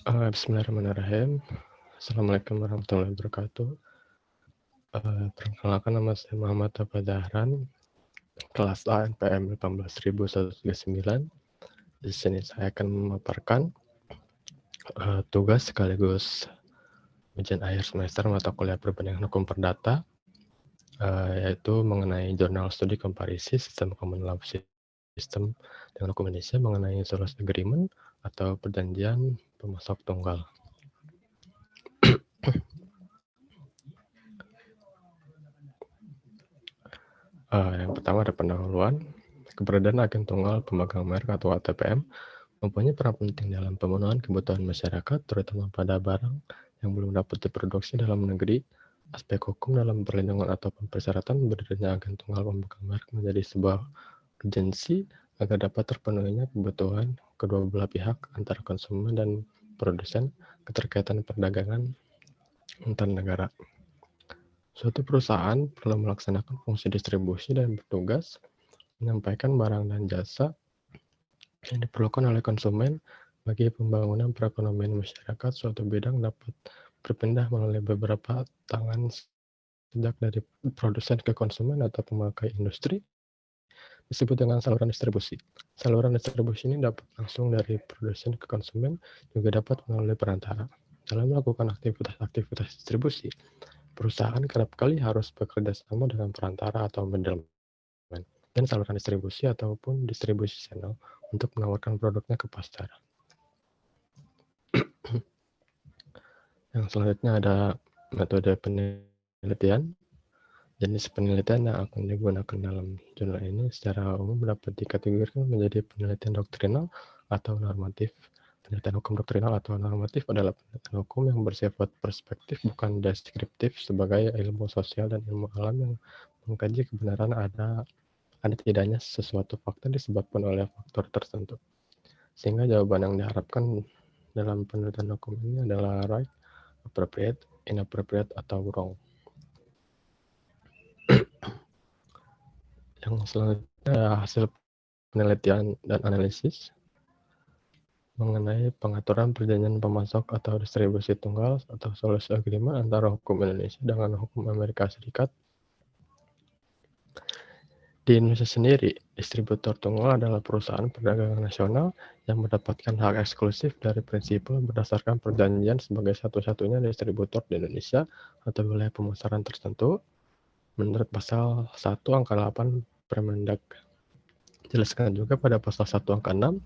Bismillahirrahmanirrahim. Assalamualaikum warahmatullahi wabarakatuh. Perkenalkan, nama saya Muhammad Tapa Dahran, kelas A NPM 18139. Di sini saya akan memaparkan tugas sekaligus ujian akhir semester mata kuliah perbandingan hukum perdata, yaitu mengenai jurnal studi komparisi sistem common law system dengan hukum Indonesia mengenai source agreement atau perjanjian pemasok tunggal. Yang pertama ada pendahuluan. Keberadaan agen tunggal pemegang merek atau ATPM mempunyai peran penting dalam pemenuhan kebutuhan masyarakat, terutama pada barang yang belum dapat diproduksi dalam negeri. Aspek hukum dalam perlindungan atau persyaratan berdirinya agen tunggal pemegang merek menjadi sebuah urgensi agar dapat terpenuhinya kebutuhan kedua belah pihak antara konsumen dan produsen keterkaitan perdagangan antar negara. Suatu perusahaan perlu melaksanakan fungsi distribusi dan bertugas menyampaikan barang dan jasa yang diperlukan oleh konsumen bagi pembangunan perekonomian masyarakat. Suatu bidang dapat berpindah melalui beberapa tangan sejak dari produsen ke konsumen atau pemakai industri, disebut dengan saluran distribusi. Saluran distribusi ini dapat langsung dari produsen ke konsumen, juga dapat melalui perantara. Dalam melakukan aktivitas distribusi, perusahaan kerap kali harus bekerja sama dengan perantara atau middleman dan saluran distribusi ataupun distribusi channel untuk menawarkan produknya ke pasar. Yang selanjutnya ada metode penelitian. Jenis penelitian yang akan digunakan dalam jurnal ini secara umum dapat dikategorikan menjadi penelitian doktrinal atau normatif. Penelitian hukum doktrinal atau normatif adalah penelitian hukum yang bersifat perspektif, bukan deskriptif, sebagai ilmu sosial dan ilmu alam yang mengkaji kebenaran ada tidaknya sesuatu fakta disebabkan oleh faktor tertentu. Sehingga jawaban yang diharapkan dalam penelitian hukum ini adalah right, appropriate, inappropriate, atau wrong. Yang selanjutnya hasil penelitian dan analisis mengenai pengaturan perjanjian pemasok atau distribusi tunggal atau solusi agreement antara hukum Indonesia dengan hukum Amerika Serikat. Di Indonesia sendiri, distributor tunggal adalah perusahaan perdagangan nasional yang mendapatkan hak eksklusif dari prinsipal berdasarkan perjanjian sebagai satu-satunya distributor di Indonesia atau wilayah pemasaran tertentu menurut pasal 1 angka 8 Permendag. Jelaskan juga pada pasal 1 angka 6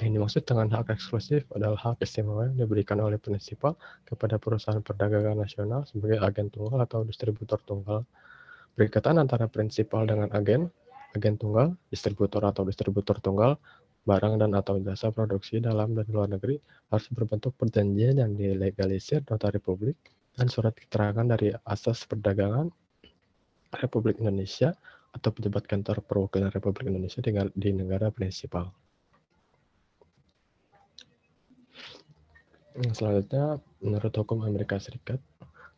yang dimaksud dengan hak eksklusif adalah hak istimewa yang diberikan oleh prinsipal kepada perusahaan perdagangan nasional sebagai agen tunggal atau distributor tunggal. Berikatan antara prinsipal dengan agen tunggal, distributor atau distributor tunggal, barang dan atau jasa produksi dalam dan luar negeri harus berbentuk perjanjian yang dilegalisir notari publik dan surat keterangan dari Asas Perdagangan Republik Indonesia atau pejabat kantor perwakilan Republik Indonesia di negara prinsipal. Selanjutnya, menurut hukum Amerika Serikat,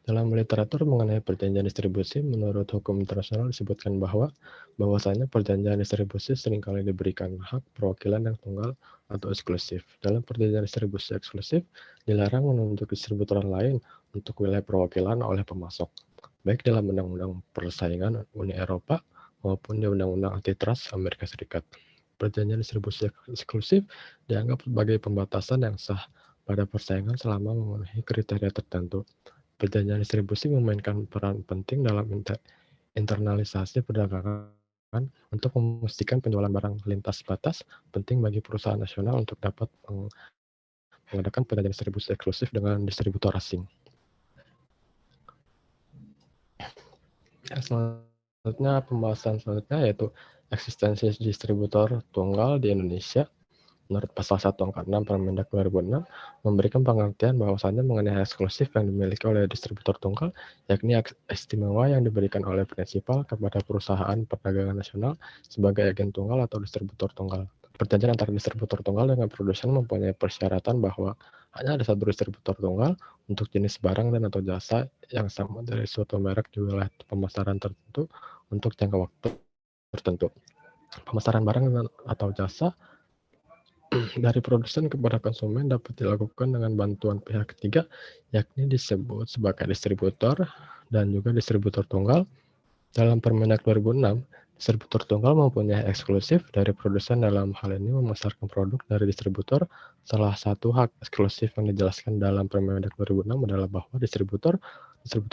dalam literatur mengenai perjanjian distribusi, menurut hukum internasional disebutkan bahwasanya perjanjian distribusi seringkali diberikan hak perwakilan yang tunggal atau eksklusif. Dalam perjanjian distribusi eksklusif, dilarang menunjuk distributor lain untuk wilayah perwakilan oleh pemasok, baik dalam Undang-Undang Persaingan Uni Eropa maupun di Undang-Undang Antitrust Amerika Serikat. Perjanjian distribusi eksklusif dianggap sebagai pembatasan yang sah pada persaingan selama memenuhi kriteria tertentu. Perjanjian distribusi memainkan peran penting dalam internalisasi perdagangan untuk memastikan penjualan barang lintas batas, penting bagi perusahaan nasional untuk dapat mengadakan perjanjian distribusi eksklusif dengan distributor asing. Selanjutnya, pembahasan selanjutnya yaitu eksistensi distributor tunggal di Indonesia. Menurut pasal 1 angka 6 Permendag 2006 memberikan pengertian bahwasannya mengenai hak eksklusif yang dimiliki oleh distributor tunggal, yakni hak istimewa yang diberikan oleh prinsipal kepada perusahaan perdagangan nasional sebagai agen tunggal atau distributor tunggal. Perjanjian antara distributor tunggal dengan produsen mempunyai persyaratan bahwa hanya ada satu distributor tunggal untuk jenis barang dan atau jasa yang sama dari suatu merek di wilayah pemasaran tertentu untuk jangka waktu tertentu. Pemasaran barang atau jasa dari produsen kepada konsumen dapat dilakukan dengan bantuan pihak ketiga, yakni disebut sebagai distributor dan juga distributor tunggal. Dalam Permendag 2006, distributor tunggal mempunyai eksklusif dari produsen dalam hal ini memasarkan produk dari distributor. Salah satu hak eksklusif yang dijelaskan dalam Permendag 2006 adalah bahwa distributor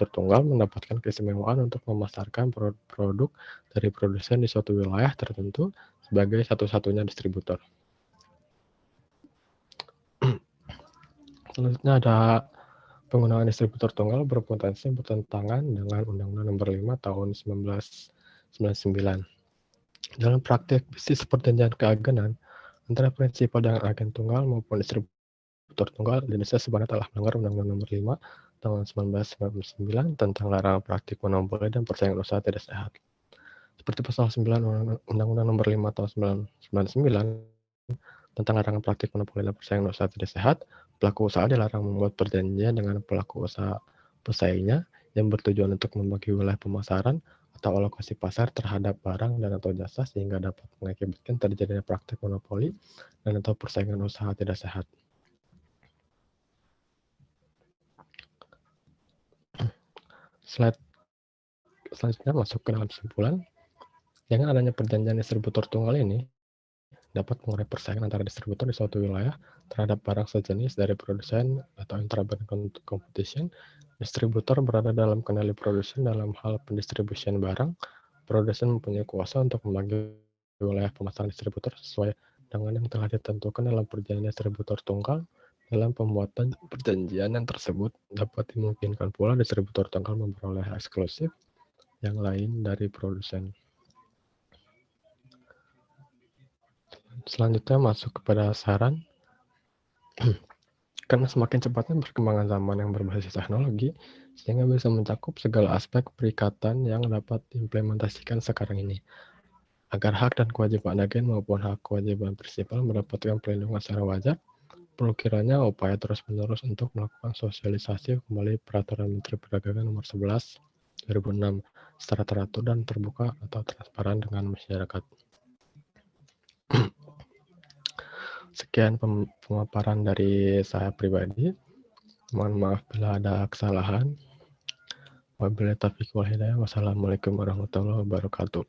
tunggal mendapatkan keistimewaan untuk memasarkan produk dari produsen di suatu wilayah tertentu sebagai satu-satunya distributor. Selanjutnya ada penggunaan distributor tunggal berpotensi bertentangan dengan Undang-Undang Nomor 5 Tahun 1999. Dalam praktik bisnis perjanjian keagenan antara prinsipal dan agen tunggal maupun distributor tunggal, Indonesia sebenarnya telah melanggar Undang-Undang Nomor 5 Tahun 1999 tentang larangan praktik monopoli dan persaingan usaha tidak sehat. Seperti pasal 9 Undang-Undang Nomor 5 Tahun 1999 tentang larangan praktik monopoli dan persaingan usaha tidak sehat, pelaku usaha dilarang membuat perjanjian dengan pelaku usaha pesaingnya yang bertujuan untuk membagi wilayah pemasaran atau alokasi pasar terhadap barang dan atau jasa sehingga dapat mengakibatkan terjadinya praktik monopoli dan atau persaingan usaha tidak sehat. Slide selanjutnya masuk ke dalam kesimpulan. Dengan adanya perjanjian distributor tunggal ini dapat mengurangi persaingan antara distributor di suatu wilayah terhadap barang sejenis dari produsen atau intra-brand competition. Distributor berada dalam kendali produsen dalam hal pendistribusian barang. Produsen mempunyai kuasa untuk membagi wilayah pemasaran distributor sesuai dengan yang telah ditentukan dalam perjanjian distributor tunggal. Dalam pembuatan perjanjian yang tersebut dapat dimungkinkan pula distributor tunggal memperoleh eksklusif yang lain dari produsen. Selanjutnya masuk kepada saran. Karena semakin cepatnya perkembangan zaman yang berbasis teknologi, sehingga bisa mencakup segala aspek perikatan yang dapat diimplementasikan sekarang ini. Agar hak dan kewajiban agen maupun hak kewajiban prinsipal mendapatkan perlindungan secara wajar, perlu kiranya upaya terus-menerus untuk melakukan sosialisasi kembali Peraturan Menteri Perdagangan Nomor 11 2006 secara teratur dan terbuka atau transparan dengan masyarakat. Sekian pemaparan dari saya pribadi. Mohon maaf bila ada kesalahan. Wabillahi taufiq wal hidayah. Wassalamualaikum warahmatullahi wabarakatuh.